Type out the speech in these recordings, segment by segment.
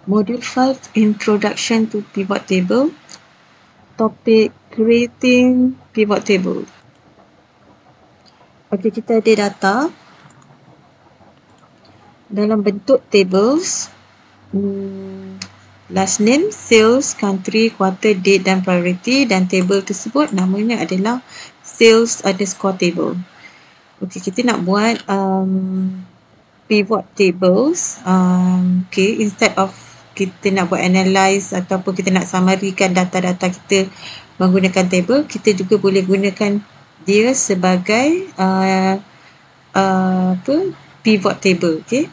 Module 5, Introduction to Pivot Table. Topik, Creating Pivot Table. Okey, kita ada data dalam bentuk tables. Last name, sales, country, quarter, date dan priority, dan table tersebut namanya adalah sales underscore table. Okey, kita nak buat pivot tables. Okay, instead of kita nak buat analyze ataupun kita nak summary-kan data-data kita menggunakan table, kita juga boleh gunakan dia sebagai pivot table. Okay,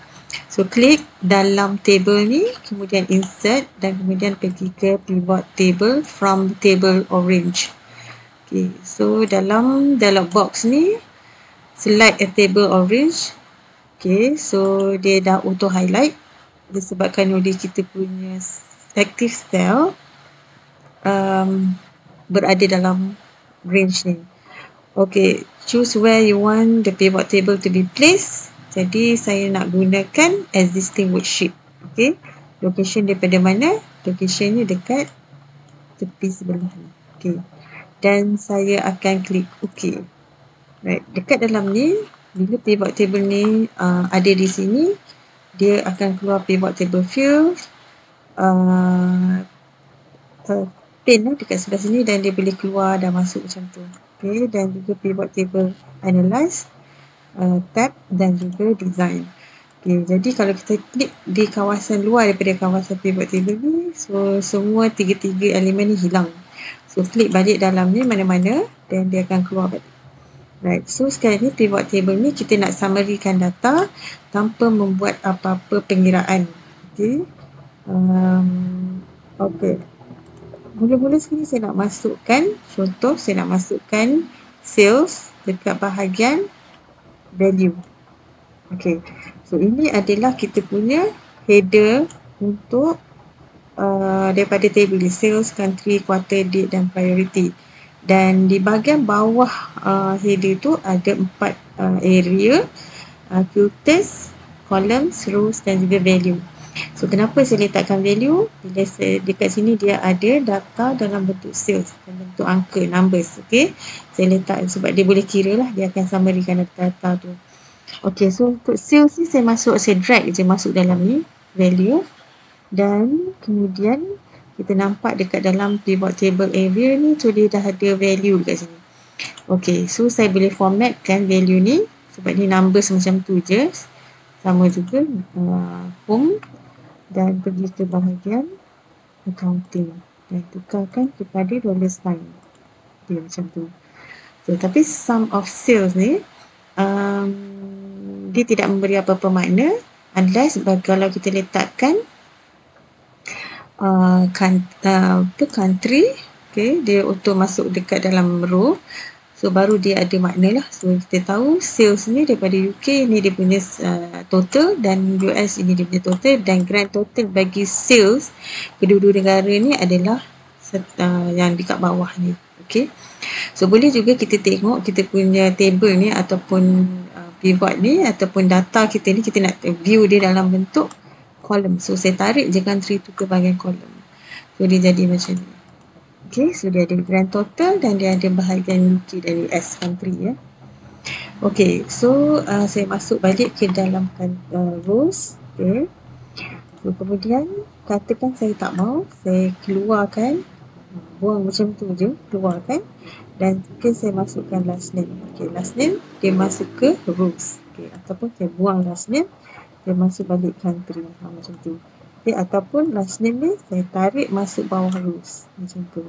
so klik dalam table ni, kemudian insert dan kemudian pergi ke pivot table from table orange. Okay, so dalam dialog box ni select a table orange. Okay, so dia dah auto highlight disebabkan oleh kita punya active cell berada dalam range ni. Okay, choose where you want the pivot table to be placed. Jadi saya nak gunakan existing worksheet. Okay, location daripada mana? Location ni dekat tepi sebelah ni. Okay, dan saya akan klik OK. Right, dekat dalam ni, bila pivot table ni ada di sini, dia akan keluar pivot table field, pin dekat sebelah sini, dan dia boleh keluar dan masuk macam tu. Okay, dan juga pivot table analyze, tab dan juga design. Okay, jadi kalau kita klik di kawasan luar daripada kawasan pivot table ni, so semua tiga-tiga elemen ni hilang. So klik balik dalam ni mana-mana dan dia akan keluar balik. Right, so sekarang ni pivot table ni kita nak summarykan data tanpa membuat apa-apa pengiraan. Okay. Okay. Mula-mula sekali saya nak masukkan, contoh saya nak masukkan sales dekat bahagian value. Okay. So ini adalah kita punya header untuk daripada table sales, country, quarter, date dan priority. Dan di bahagian bawah header tu ada 4 area, filters, columns, rows dan juga value. So kenapa saya letakkan value? Bila saya dekat sini dia ada data dalam bentuk sales, dalam bentuk angka, numbers. Okay, saya letak sebab dia boleh kira lah, dia akan summarykan data tu. Okay, so untuk sales ni saya drag je masuk dalam ni, value, dan kemudian kita nampak dekat dalam pivot table area ni, so dia dah ada value kat sini. Okay, so saya boleh formatkan value ni sebab ni numbers macam tu je. Sama juga home dan pergi ke bahagian accounting dan tukarkan kepada $sign. Okay, macam tu. So, tapi sum of sales ni dia tidak memberi apa-apa makna unless kalau kita letakkan country, okay, dia auto masuk dekat dalam row, so baru dia ada makna lah. So kita tahu sales ni daripada UK ni dia punya total, dan US ini dia punya total, dan grand total bagi sales kedua-dua negara ni adalah yang dekat bawah ni. Okay, so boleh juga kita tengok kita punya table ni ataupun pivot ni ataupun data kita ni, kita nak view dia dalam bentuk column. So saya tarik je country tu ke bahagian column, so dia jadi macam ni. Okay, so dia ada grand total dan dia ada bahagian UK dan US country ya. Okay, so saya masuk balik ke dalam rows. Okay, so kemudian katakan saya tak mau, saya keluarkan, buang macam tu je, keluarkan, dan mungkin saya masukkan last name. Okay, last name dia masuk ke rows. Okay, ataupun saya buang last name, saya masuk balik country macam tu. Okay, ataupun last name ni saya tarik masuk bawah rows macam tu.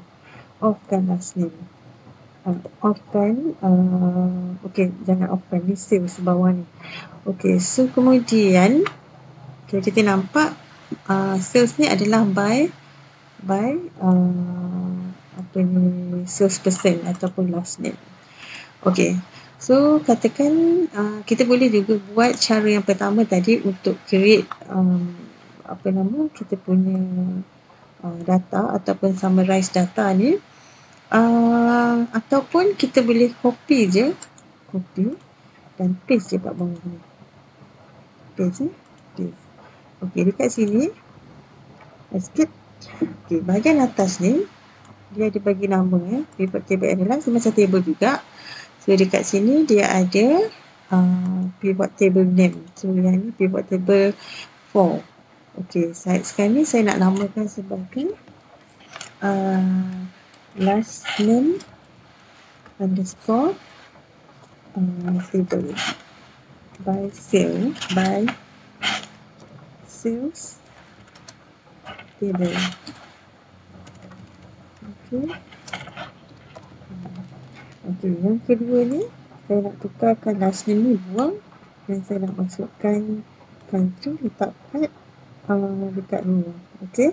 Offkan last name, offkan okay, jangan offkan ni, sales bawah ni. Okay, so kemudian okay, kita nampak sales ni adalah by apa ni, sales person ataupun last name. Okay, so katakan kita boleh juga buat cara yang pertama tadi untuk create kita punya data ataupun summarize data ni, ataupun kita boleh copy dan paste je kat bawah ni. Paste. Okay, dekat sini Sikit. Okay, bahagian atas ni dia ada bagi nama pivot table analyze, macam table juga. So dekat sini dia ada pivot table name. So yang ni pivot table 4. Okay, sekarang ni saya nak namakan sebagai last name underscore table by sales table. Okay, yang kedua ni saya nak tukarkan last name ni buang dan saya nak masukkan country letak dekat luar. Okay,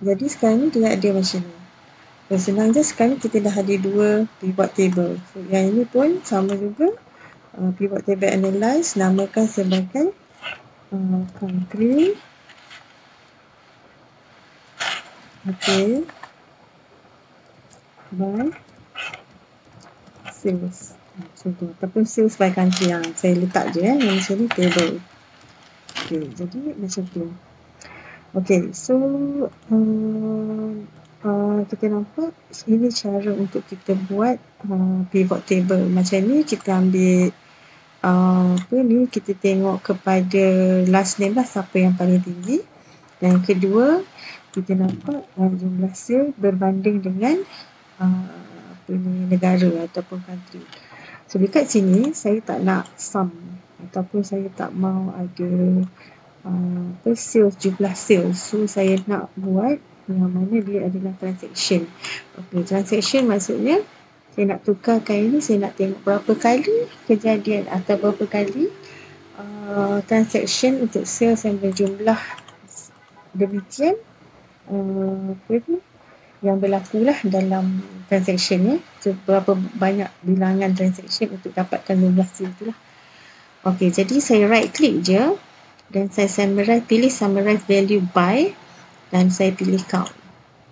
jadi sekarang ni dia ada macam ni. Senang je, sekarang ni kita dah ada 2 pivot table. So yang ini pun sama juga, pivot table analyze, namakan sebagai country. Okay, by sales. Contoh, ataupun sales by country. Saya letak je yang macam ni table. Okay, jadi macam tu. Okay, so kita nampak ini cara untuk kita buat pivot table. Macam ni kita ambil kita tengok kepada last name lah, siapa yang paling tinggi. Dan kedua, kita nampak jumlah sale berbanding dengan negara ataupun country. So dekat sini saya tak nak sum ataupun saya tak mau ada sales, jumlah sales. So saya nak buat yang mana dia adalah transaction. Okay, transaction maksudnya saya nak tukarkan ini, saya nak tengok berapa kali kejadian atau berapa kali transaction untuk sales yang berjumlah demikian yang berlaku lah dalam transaction ni. So, berapa banyak bilangan transaction untuk dapatkan jumlah sales tu lah. Okay, jadi saya right click je dan saya pilih summarize value by dan saya pilih count.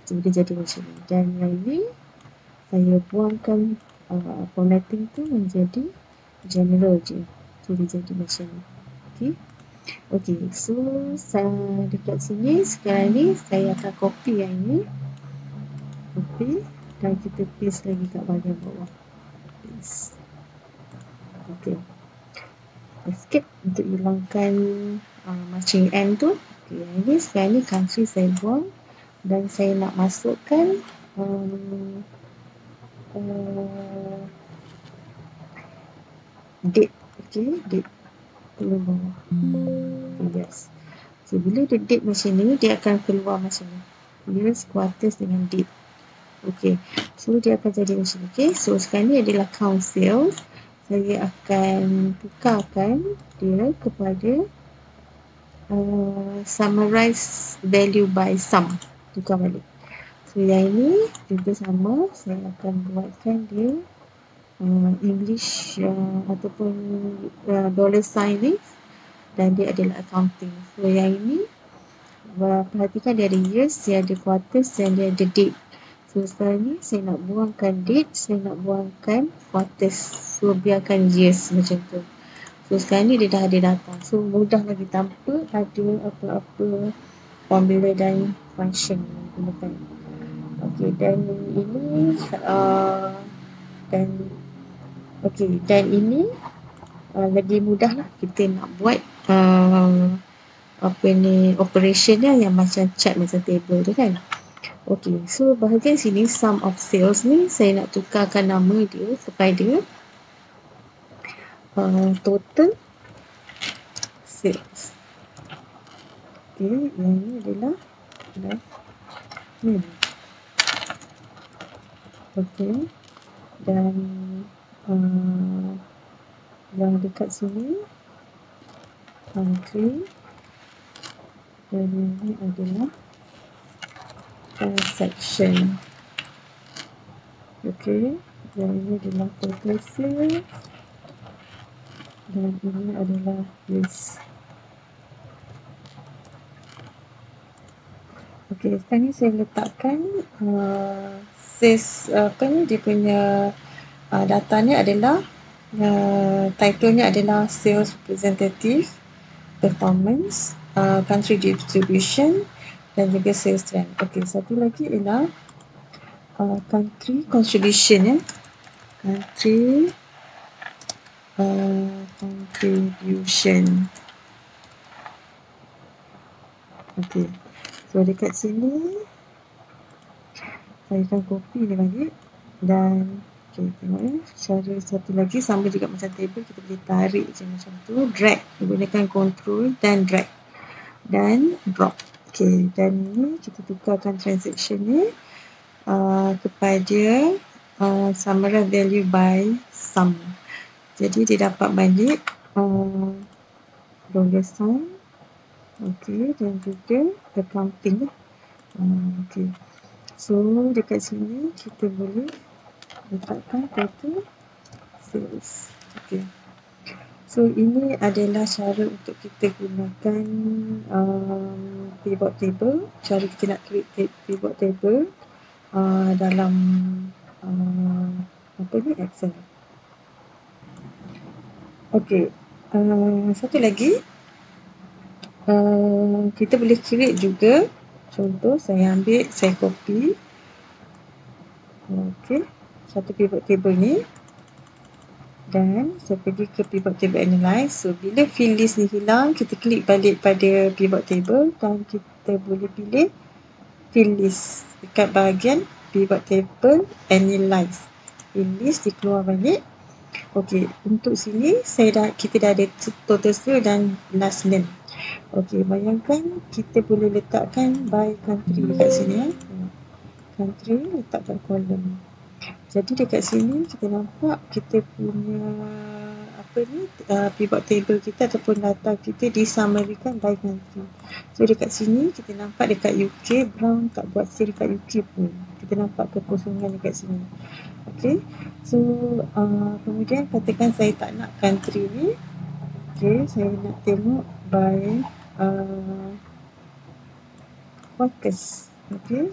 So, dia jadi macam ni. Dan yang ini saya buangkan formatting tu menjadi general je. So, dia jadi macam ni. Okay, so dekat sini sekarang ni saya akan copy yang ini. Copy dan kita paste lagi kat bahagian bawah. Paste. Okay. Escape untuk hilangkan matching end tu. Okay, yang ini sekarang ni country saya buang dan saya nak masukkan date. Okay, date turun bawah. Okay, yes. So bila dia date macam ni, dia akan keluar macam ni. Years, quarters dengan date. Okay, so dia akan jadi macam ni. Okay, so sekarang ni adalah count sales. Saya akan tukarkan dia kepada summarize value by sum. Tukar balik. So yang ini juga sama. Saya akan buatkan dia English ataupun dollar sign ni, dan dia adalah accounting. So yang ini perhatikan dia ada years, dia ada quarters dan dia ada date. So sekarang ni saya nak buangkan date, saya nak buangkan quarters. So biarkan years macam tu. So sekarang ni dia dah ada data. So mudah lagi tanpa ada apa-apa formula dan function yang gunakan. Okay, dan ini dan ini lagi mudah lah kita nak buat operation yang macam chart, macam table tu kan. Okay, so bahagian sini sum of sales ni saya nak tukarkan nama dia kepada total sales. Okay, yang ini adalah okay, dan yang dekat sini country dan ini adalah transaction. Okay, dan ini adalah total sales dan ini adalah list. Okay, sekarang ni saya letakkan sales dia punya data ni adalah title-nya adalah sales representative performance, country distribution dan juga sales trend. Okey, satu lagi ialah country contribution ya. Country contribution. Okey. So dekat sini saya akan copy ni balik dan okey, tengok ya. Cara satu lagi sama juga macam table, kita boleh tarik je macam tu, drag, menggunakan control dan drag dan drop. Okey, dan ni kita tukarkan transaction ni kepada summarize value by sum. Jadi dia dapat balik dollar sign, okey, dan juga accounting. Okey. So dekat sini kita boleh letakkan total sales. Okey. So ini adalah cara untuk kita gunakan pivot table. Cara kita nak create pivot table dalam Excel. Okey. Satu lagi, kita boleh create juga. Contoh saya ambil, saya copy. Okey, satu pivot table ni. Dan saya pergi ke pivot table analyze. So bila fill list ni hilang, kita klik balik pada pivot table dan kita boleh pilih fill list dekat bahagian pivot table analyze. Fill list dikeluar balik. Okey, untuk sini kita dah ada total sale dan last name. Okey, bayangkan kita boleh letakkan by country dekat sini ya. Country letakkan column. Jadi dekat sini kita nampak kita punya pivot table kita ataupun data kita disummarikan by country. So dekat sini kita nampak dekat UK, Brown tak buat sale dekat UK pun. Kita nampak kekosongan dekat sini. Okey. So kemudian katakan saya tak nak country ni. Okey, saya nak tengok by quarters. Okey,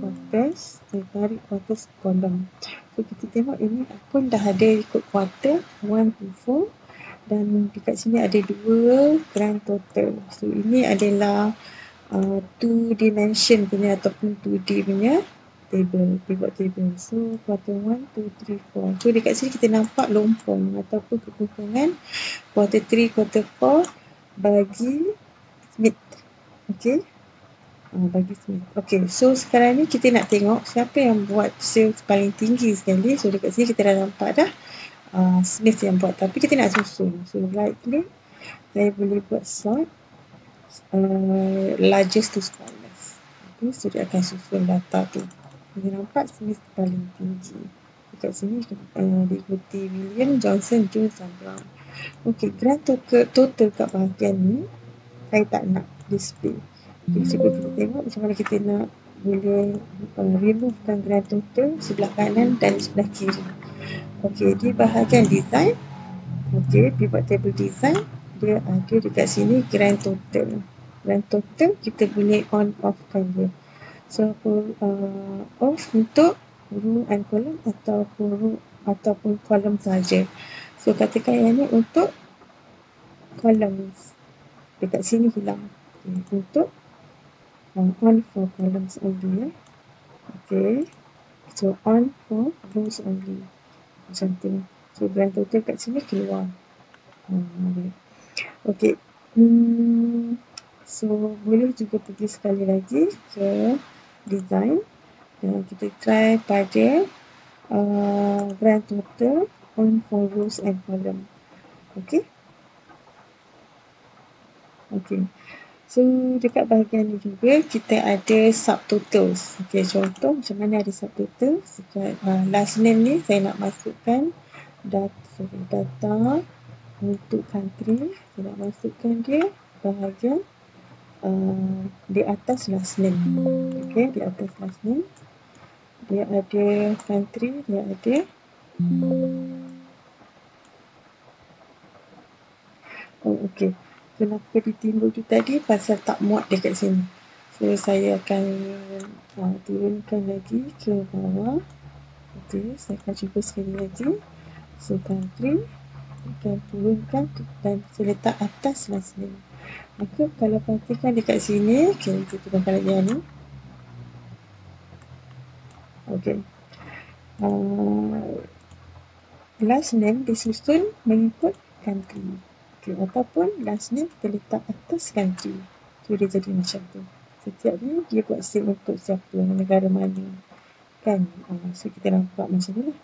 quarters, saya tarik quarters column. So kita tengok ini pun dah ada ikut quarter 1 to 4 dan dekat sini ada 2 grand total. So ini adalah 2 dimension punya ataupun 2D punya table, pivot table. So quarter 1, 2, 3, 4. So dekat sini kita nampak lompong ataupun kekurangan quarter 3, quarter 4 bagi Smith. Okey. Bagi Smith. Okey, so sekarang ni kita nak tengok siapa yang buat sales paling tinggi sekali. So dekat sini kita dah nampak dah Smith yang buat, tapi kita nak susun. So right click, saya boleh buat sort largest to smallest. Okay, so dia akan susun data tu. Kita nampak Smith paling tinggi. Dekat sini diikuti William, Johnson, Jones dan Brown. Okey, grand total kat bahagian ni saya tak nak display. Okay, cuba kita tengok macam mana kita nak boleh removekan grand total sebelah kanan dan sebelah kiri. Okey, di bahagian design, okey, pivot table design, dia ada dekat sini grand total. Grand total kita boleh on off kan dia. So off untuk row and column ataupun column saja. So katakan yang ni untuk columns. Dekat sini hilang. Okay, untuk on for columns only ya. Okay. So on for rows only. Macam tu. So grand total kat sini keluar. Okay. So boleh juga pergi sekali lagi ke design. Dan kita try pada grand total on for rows and column. Okay. Okay. So dekat bahagian ni juga kita ada subtotals. Okay, contoh macam mana ada subtotals. Last name ni saya nak masukkan data untuk country. Saya nak masukkan dia bahagian di atas last name. Okay, di atas last name dia ada country, dia ada okay. Kenapa ditimbul tu tadi? Pasal tak muat dekat sini. So saya akan turunkan lagi ke bawah. Okay, saya akan cuba sekali lagi. So country akan turunkan dan saya letak atas last name. Maka kalau perhatikan dekat sini, okay, kita tukar lagi yang ni. Okay. Last name disusun mengikut country. Okay, ataupun last name kita letak atas country. So dia jadi macam tu. Setiap ni dia buat save untuk siapa, negara mana. Kan? So kita nampak macam ni lah.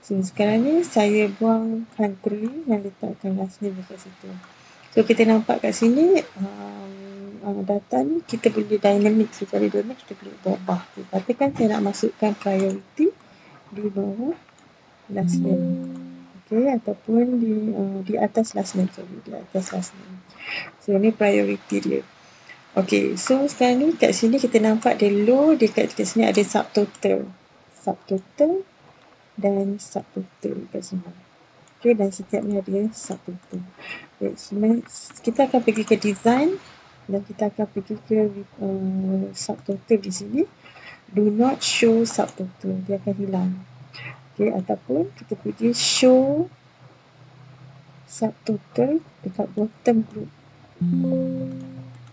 So sekarang ni saya buang country yang letakkan last name dekat situ. So kita nampak kat sini data ni kita boleh dynamic, secara dynamic kita boleh ubah. Katakan saya nak masukkan priority di bawah last name. Okay, ataupun di atas last name, di atas last name. So ni priority dia. Okay, so sekarang ni kat sini kita nampak dia low, dekat sini ada subtotal dan subtotal kat sini. Okay, dan setiap ni ada subtotal. Okay, kita akan pergi ke design dan kita akan pergi ke subtotal di sini. Do not show subtotal, dia akan hilang. Okay, ataupun kita pergi show subtotal dekat bottom group.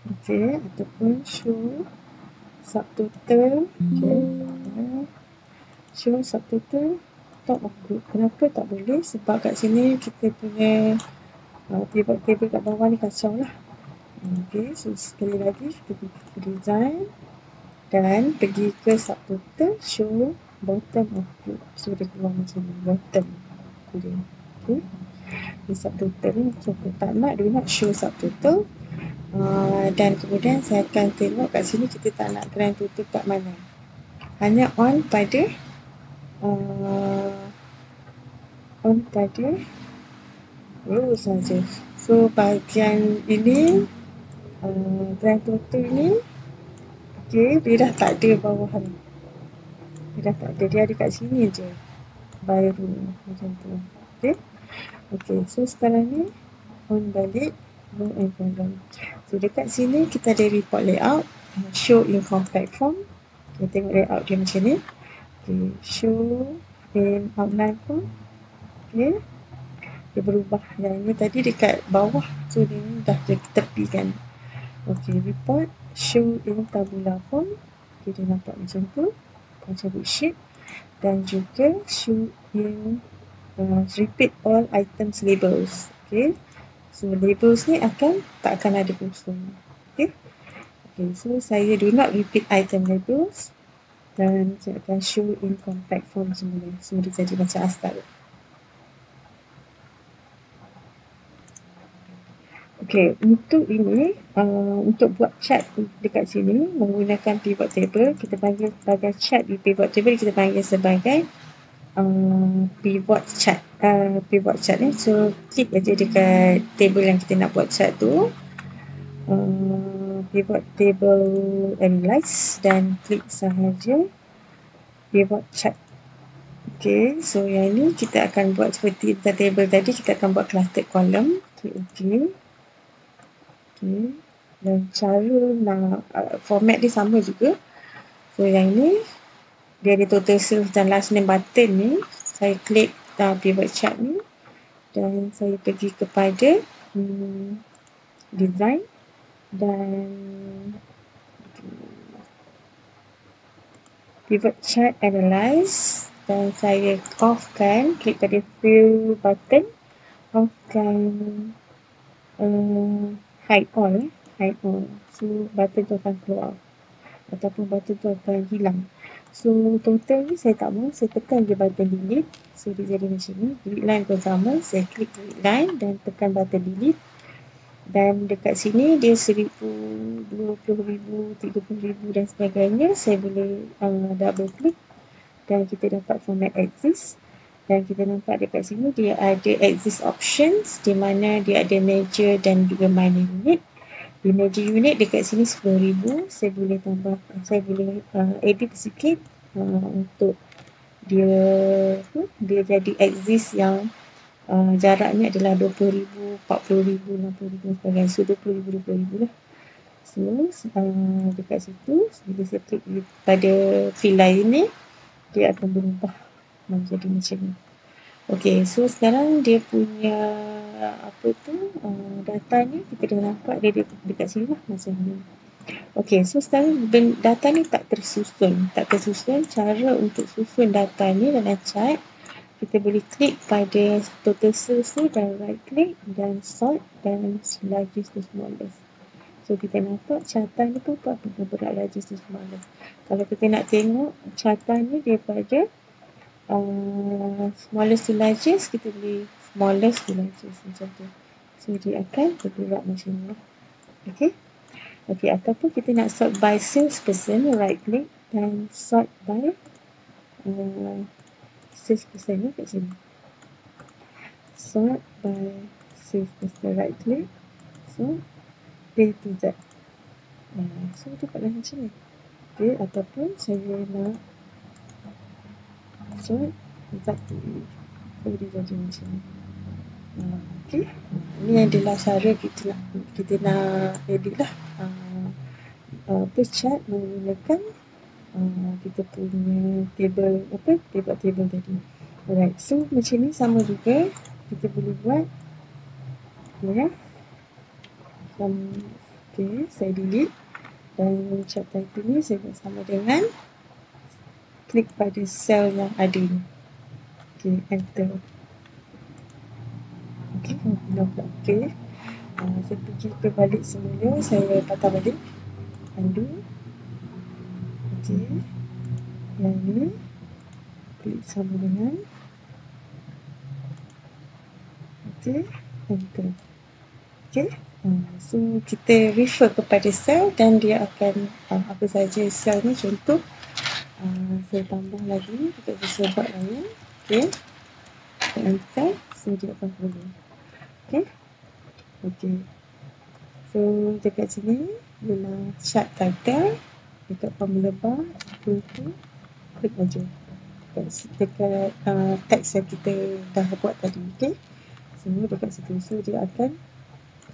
Okay, ataupun show subtotal. Okay, show subtotal top of group. Kenapa tak boleh? Sebab kat sini kita punya pivot table kat bawah ni kacau lah. Okay, so sekali lagi kita pergi ke design dan pergi ke subtotal, show bottom of group. So dia keluar macam ni, bottom dia. Okay, di subtotal ni, so tak nak, do not show subtotal. Dan kemudian saya akan tengok kat sini kita tak nak grand total kat mana, hanya on pada row saja. So bahagian ini grand total ni, okay, dia dah tak ada bawah ni, dia dah tak ada, dia ada kat sini je baru macam tu. Okay, so sekarang ni on balik row and column. So dekat sini kita ada report layout, show in compact form. Kita tengok layout dia macam ni. Okay, show in outline form. Okay, dia berubah. Yang ni tadi dekat bawah, so dia ni dah ke tepi kan. Okay, report show in tabular form. Okay, dia nampak macam tu, macam worksheet. Dan juga show in repeat all items labels. Okay, so labels ni tak akan ada kosong. Okay, so saya do not repeat item labels dan saya akan show in compact form semula. So dia jadi macam asal. Okay, untuk ini, untuk buat chart dekat sini menggunakan pivot table, kita panggil sebagai chart di pivot table, kita panggil sebagai pivot chart ni. So klik aja dekat table yang kita nak buat chart tu, pivot table analyze, dan klik sahaja pivot chart. Okay, so yang ni kita akan buat seperti table tadi, kita akan buat clustered column. Klik OK. Okay, dan cara nak format dia sama juga. So yang ni dia ada total sales dan last name button ni. Saya klik pivot chart ni dan saya pergi kepada design dan pivot chart analyze, dan saya offkan, klik pada fill button, offkan hide all. So button tu akan keluar ataupun button tu akan hilang. So total ni saya tak mahu, saya tekan je button delete. So dia jadi macam ni. Delete line pun sama, saya klik delete line dan tekan button delete. Dan dekat sini dia 1000, 20,000, 30,000 dan sebagainya. Saya boleh double click dan kita dapat format exist. Dan kita nampak dekat sini dia ada exist options, di mana dia ada major dan juga minor unit. Di major unit dekat sini 10,000, saya boleh tambah, saya boleh edit sikit untuk dia jadi exist yang jaraknya adalah 20,000, 40,000, 60,000 dan sebagainya. So 20,000, 20,000 lah. So dekat situ bila saya klik pada fill lain ni, dia akan berubah menjadi macam ni. Okay, so sekarang dia punya apa tu data ni kita dah nampak dia dekat sini lah macam ni. Okey, so sekarang data ni tak tersusun. Cara untuk susun data ni dalam chart, kita boleh klik pada total sales tu dan right click dan sort dan largest to smallest. So kita nampak cartan ni pun berat largest to smallest. Kalau kita nak tengok cartan ni daripada smallest to largest, kita boleh smallest to largest macam tu. So dia akan bergerak macam ni. Okey, ataupun kita nak sort by salesperson, right click dan sort by salesperson ni kat sini. Sort by salesperson, right click, so A to Z. So dapatlah macam ni. Okey, ataupun saya nak sort Z to A, so dia jadi macam ni. Okey, ini adalah cara kita nak edit lah chart menggunakan kita punya table tadi. Alright, so macam ni sama juga kita boleh buat ya. Okey, saya delete dan chart title ni saya buat sama dengan klik pada sel yang ada ni. Okey, enter. Okey, okey. Saya pergi ke balik semula, saya patah balik, undo. Okey, yang ni klik sama dengan okey, enter. Okey, so kita refer kepada sel dan dia akan apa saja sel ni, contoh saya tambah lagi dekat sesuatu lain. Okey, enter, so dia akan follow. Okey, so dekat sini ialah chart title, dekat formula bar equal to, klik aja dekat teks yang kita dah buat tadi. Okey, semua dekat situ, so dia akan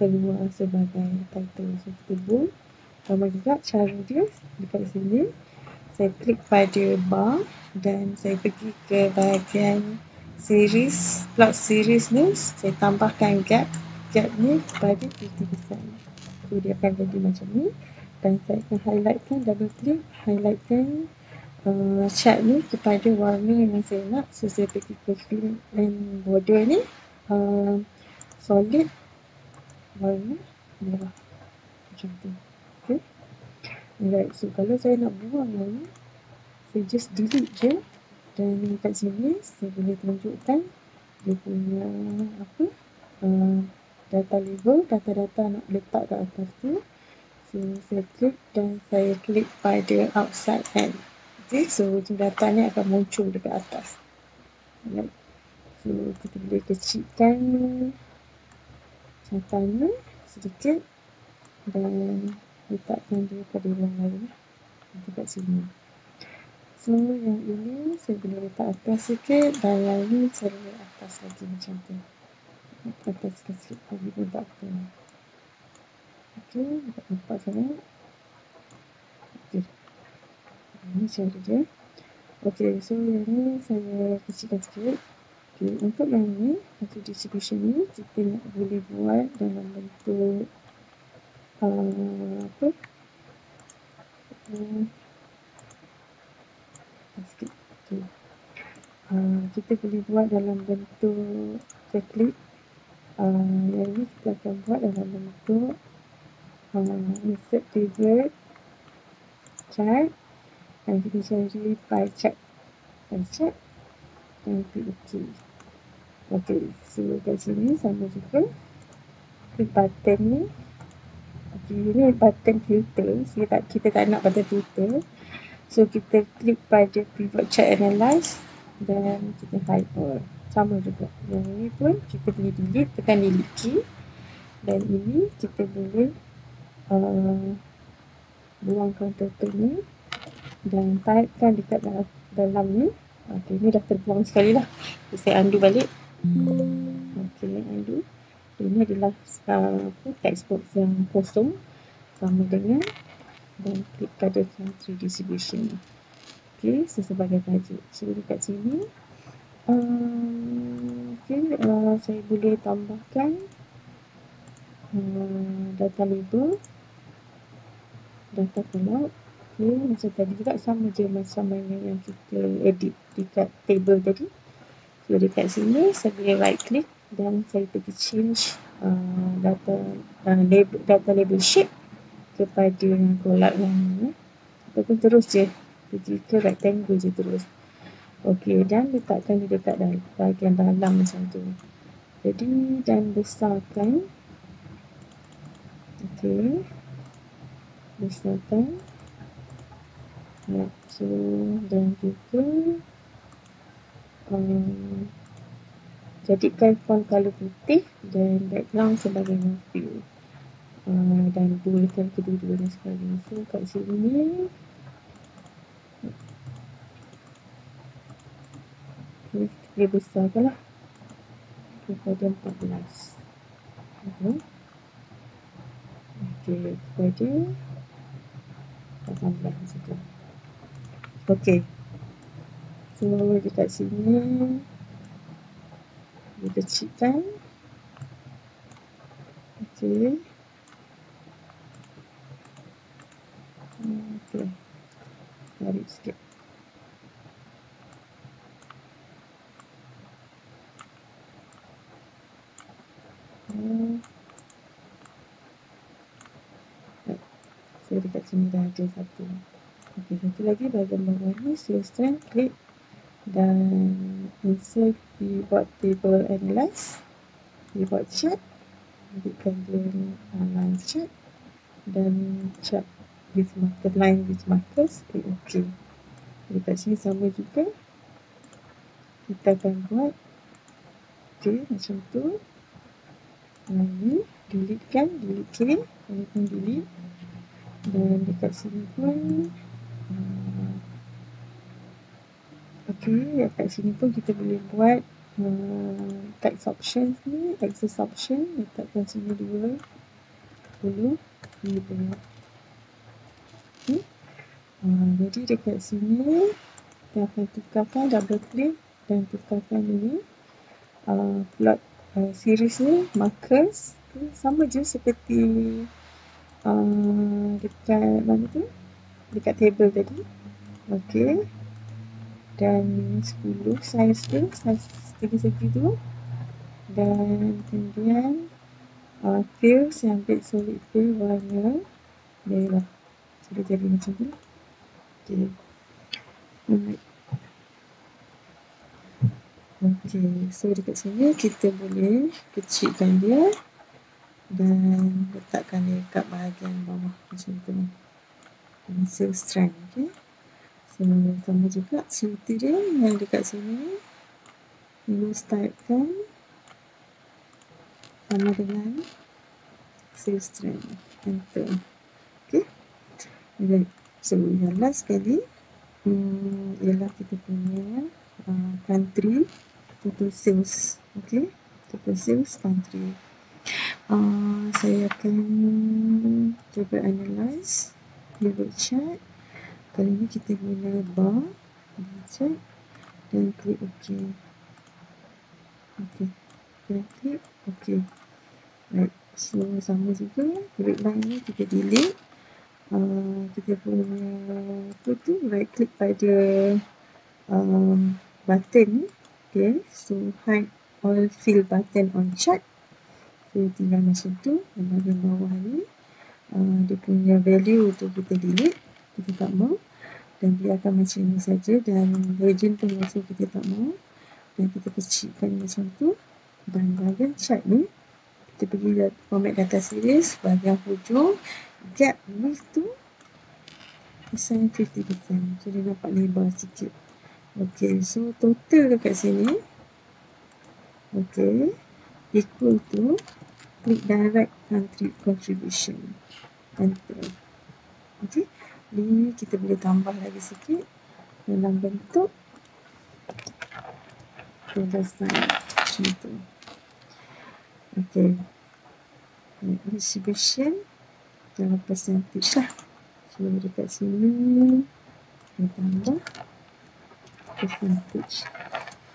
keluar sebagai title. So kita bold. Sama juga cara dia dekat sini, saya klik pada bar dan saya pergi ke bahagian series, plot series ni, saya tambahkan gap ni kepada 50%. So dia akan jadi macam ni dan saya akan highlightkan, double click, highlightkan chart ni kepada warna yang saya nak. So saya pergi ke fill and border ni, solid warna merah macam tu. Okay, alright, so kalau saya nak buang lagi, saya just delete je dan kat sini saya boleh tunjukkan dia punya apa data label, data-data nak letak kat atas tu. So saya klik dan saya klik pada outside end. Okay, so data ni akan muncul dekat atas. Alright, so kita boleh kecilkan cartanya sedikit dan letakkan dia pada ruang lain dekat sini. So yang ini saya boleh letak atas sikit dan yang ini saya boleh atas lagi macam tu. Atas sikit lagi pun tak apa. Okey, tak nampak sangat. Okey, ini cara dia. Okey, so yang ni saya kecilkan sikit. Okey, untuk yang ni, untuk distribution ni, kita nak boleh buat dalam bentuk apa? Sikit. Okay. Kita boleh buat dalam bentuk klik. Yang ni kita akan buat dalam bentuk insert pivot chart dan kita cari pie chart dan klik OK. Okay, so kat sini sama juga klik button ni. Okay, ini button filter. Kita tak nak button filter. So kita klik pada pivot chart analyze dan kita hide all. Sama juga. Yang ini pun kita boleh delete, tekan delete key. Dan ini kita boleh buangkan total ni dan typekan dekat dalam ni. Okay, ni dah terbuang sekali lah. Saya undo balik. Okay, undo. Ini adalah text box yang kosong sama dengan dan klik pada country distribution. Okay, so sebagai tajuk. So dekat sini Saya boleh tambahkan data label, data column. Macam tadi juga, sama je macam mana yang kita edit dekat table tadi. So dekat sini saya boleh right click dan saya pergi change data label shape kepada column yang ni, ataupun terus je pergi ke rectangle je terus. Okey, dan letakkan dia dekat bahagian dalam macam tu. Jadi, dan besarkan. Okey, besarkan. So, dan juga jadikan font color putih dan background sebagai no fill. Dan boldkan kedua-duanya sekali. So, kat sini kita besarkan lah kepada 14. Okey, kepada 18 macam tu. Okey. So, dekat sini dia kecilkan. Okey. Okey. Tarik sikit. So, dekat sini dah ada satu. Okey, satu lagi bahagian bawah ni, save strand, klik dan insert keyboard table analyze, keyboard chart, ambilkan dia line chart dan chart with marker, line with markers, klik OK. Dekat sini sama juga, kita akan buat macam tu. Ni delete kan, delete K, delete. Dan dekat sini pun dekat sini pun kita boleh buat text option ni, access option, letakkan sini 20 ni banyak. Jadi dekat sini kita akan tukarkan, double click dan tukarkan ini plot series ni, markers sama je seperti dekat mana tu, dekat table tadi. Okey, dan 10 size tu, size segi tu, dan kemudian fill, saya ambil solid fill warna merah, sudah jadi macam tu. Okey, so dekat sini kita boleh kecilkan dia dan letakkan dia kat bahagian bawah macam tu. Save strand. Okey, so sama juga cerita dia yang dekat sini you startkan sama dengan save strand, enter. Okey, alright. So yang last sekali ialah kita punya country total sales. Okey, total sales country. Saya akan cuba analyze pivot chart. Kali ni kita guna bar chart dan klik OK. Okey, dan klik OK. Right, so sama juga grid line ni kita delete. Kita punya right click pada button ni. Okay, so hide all fill button on chart. So tinggal macam tu. Dan bahagian bawah ni dia punya value tu kita delete, kita tak mau, dan dia akan macam ni saja, dan region pun also kita tak mau, dan kita kecilkan macam tu. Dan bahagian chart ni kita pergi format data series, bahagian hujung gap width tu assign 50%, so dia nampak lebar sikit. Ok, so total dekat sini equal to, klik direct country contribution, enter. Ok, ni kita boleh tambah lagi sikit dalam bentuk $, macam tu. Ok, distribution dalam percentage lah. So dekat sini kita tambah percentage.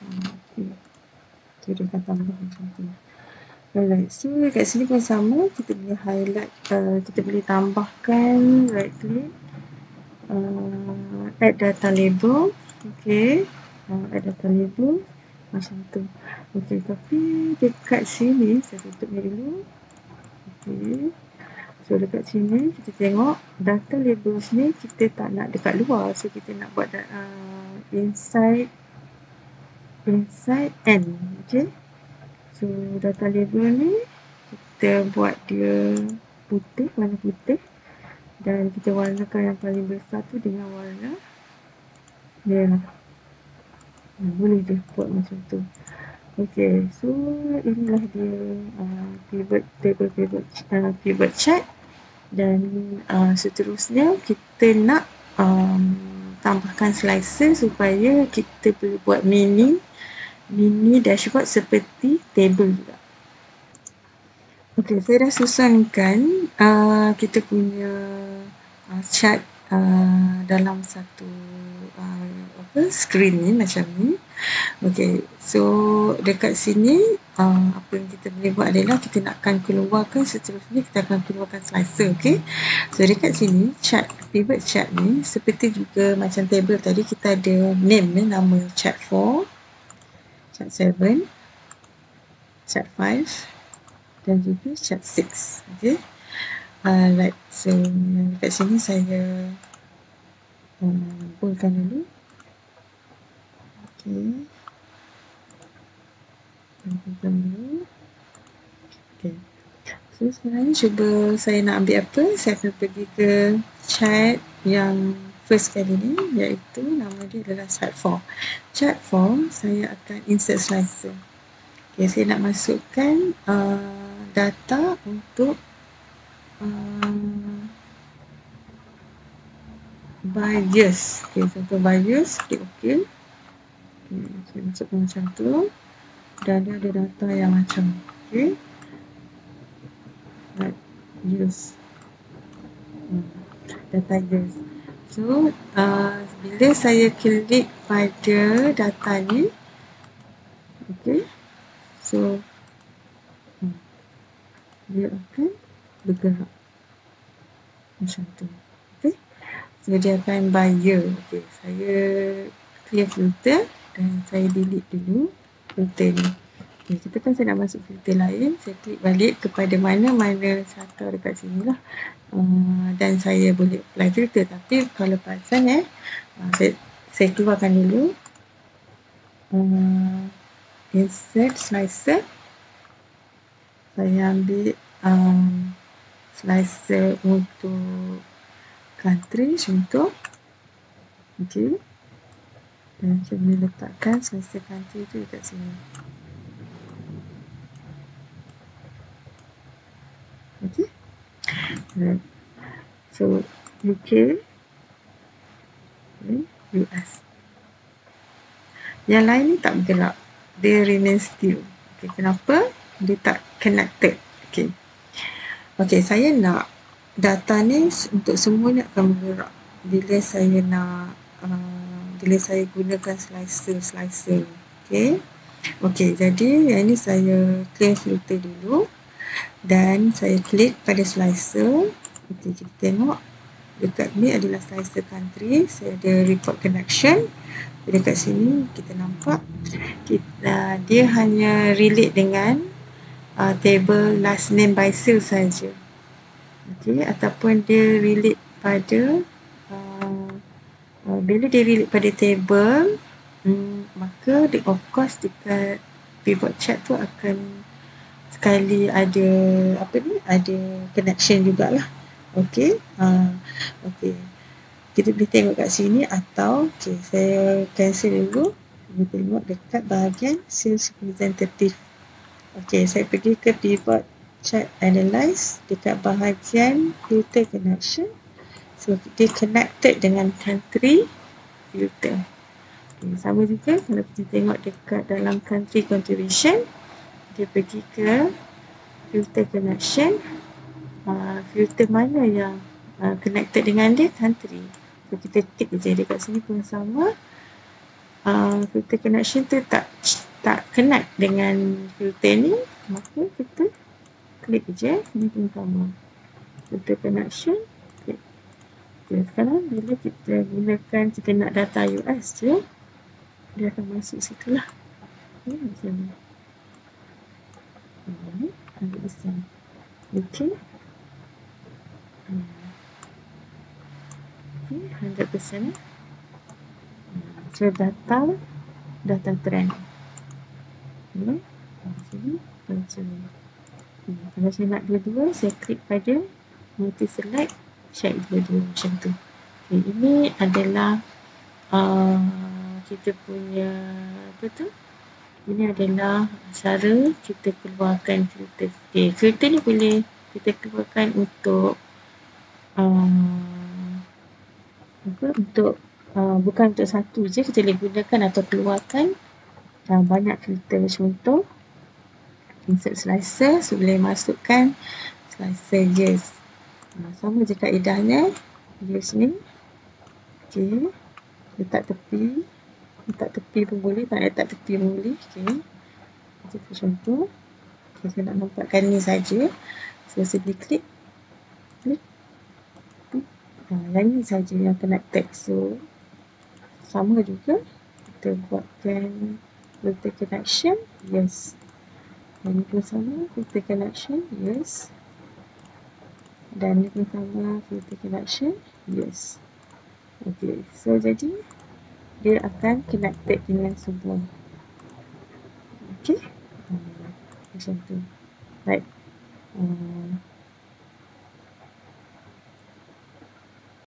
Okay. So dia akan tambah macam tu. Alright, so kat sini pun sama, kita boleh highlight, kita boleh tambahkan, right click, add data label. Okay, add data label macam tu. Okay, tapi dekat sini saya tutup ni dulu. Okay, so dekat sini kita tengok data labels ni kita tak nak dekat luar, so kita nak buat inside and. Okay, so data label ni kita buat dia putih, warna putih, dan kita warnakan yang paling besar tu dengan warna merah. Boleh je buat macam tu. Okay, so inilah dia pivot chart, dan seterusnya kita nak tambahkan slicer supaya kita boleh buat mini dashboard seperti table juga. Okay, saya dah susunkan kita punya chart dalam satu screen ni macam ni. Okay, so dekat sini apa yang kita boleh buat adalah kita nakkan keluarkan, seterusnya kita akan keluarkan slicer. Okay, so dekat sini pivot chart ni seperti juga macam table tadi, kita ada name ni, nama chart 4, chart 7, chart 5 dan juga chart 6. Okay, right, so dekat sini saya boldkan dulu. Okay, boldkan dulu. Okay, so sekarang ni cuba saya nak ambil apa, saya akan pergi ke chart yang first kali ni, iaitu nama dia adalah chart 4. Chart 4 saya akan insert slicer. Okay, saya nak masukkan data untuk by years. Okay, contoh by years, klik OK. Okay, saya masukkan macam tu, dan dia ada data yang macam okay, right, years, data years. So bila saya klik pada data ni, okay, so dia akan bergerak macam tu. Okay, so dia akan by year. Okay, saya clear filter dan saya delete dulu filter ni. Okay, kita kan saya nak masuk filter lain, saya klik balik kepada mana-mana carta dekat sini lah, dan saya boleh apply filter. Tapi kalau perasan saya keluarkan dulu, insert slicer, saya ambil slicer untuk country contoh. Okay, dan saya boleh letakkan slicer country tu dekat sini. Okay, right. So UK, US. Yang lain ni tak bergerak, dia remain still. Okay, kenapa? Dia tak connected. Okay, okay, saya nak data ni untuk semuanya akan bergerak bila saya nak bila saya gunakan slicer. Okay, okay, jadi yang ni saya clear filter dulu dan saya klik pada slicer. Okay, kita tengok dekat ni adalah slicer country, saya ada report connection. Dekat sini kita nampak dia hanya relate dengan table last name by sale saja. Okay, ataupun dia relate pada bila dia relate pada table, maka of course dekat pivot chart tu akan sekali ada ada connection jugalah. Okay, okay, kita boleh tengok kat sini, atau okay, saya cancel dulu. Kita tengok dekat bahagian sales representative. Okay, saya pergi ke pivot chart analyze, dekat bahagian filter connection. So dia connected dengan country filter. Okay, sama juga kalau kita tengok dekat dalam country contribution, dia pergi ke filter connection, filter mana yang connected dengan dia, country. So kita tick je. Dekat sini pun sama, filter connection tu tak connect dengan filter ni, maka kita klik je ni pertama filter connection. Okay. Sekarang bila kita gunakan, kita nak data US je, dia akan masuk situ lah. Macam ni. Ini 100%. Okay. Okay, 100%. So data trend. Okay. Macam ni. Kalau saya nak dua-dua, saya klik pada multi select, check dua-dua macam tu. Okay, ini adalah kita punya apa tu? Ini adalah cara kita keluarkan filter. Okay, filter ni boleh kita keluarkan untuk bukan untuk satu je, kita boleh gunakan atau keluarkan banyak filter. Contoh insert slicer, so boleh masukkan slicer yes. Sama je kaedahnya. Yes ni. Okay. Letak tepi pun boleh, tak letak tepi pun boleh. Okay. Itu contoh. Okay, saya nak nampakkan ni saja. So saya klik. Yang ni saja yang connected. So sama juga kita buatkan filter connection, yes. Dan ni pun sama, filter connection, yes. Dan ni pun sama, filter connection, yes. Okay, so jadi dia akan connected dengan semua. Okay, macam tu. Right.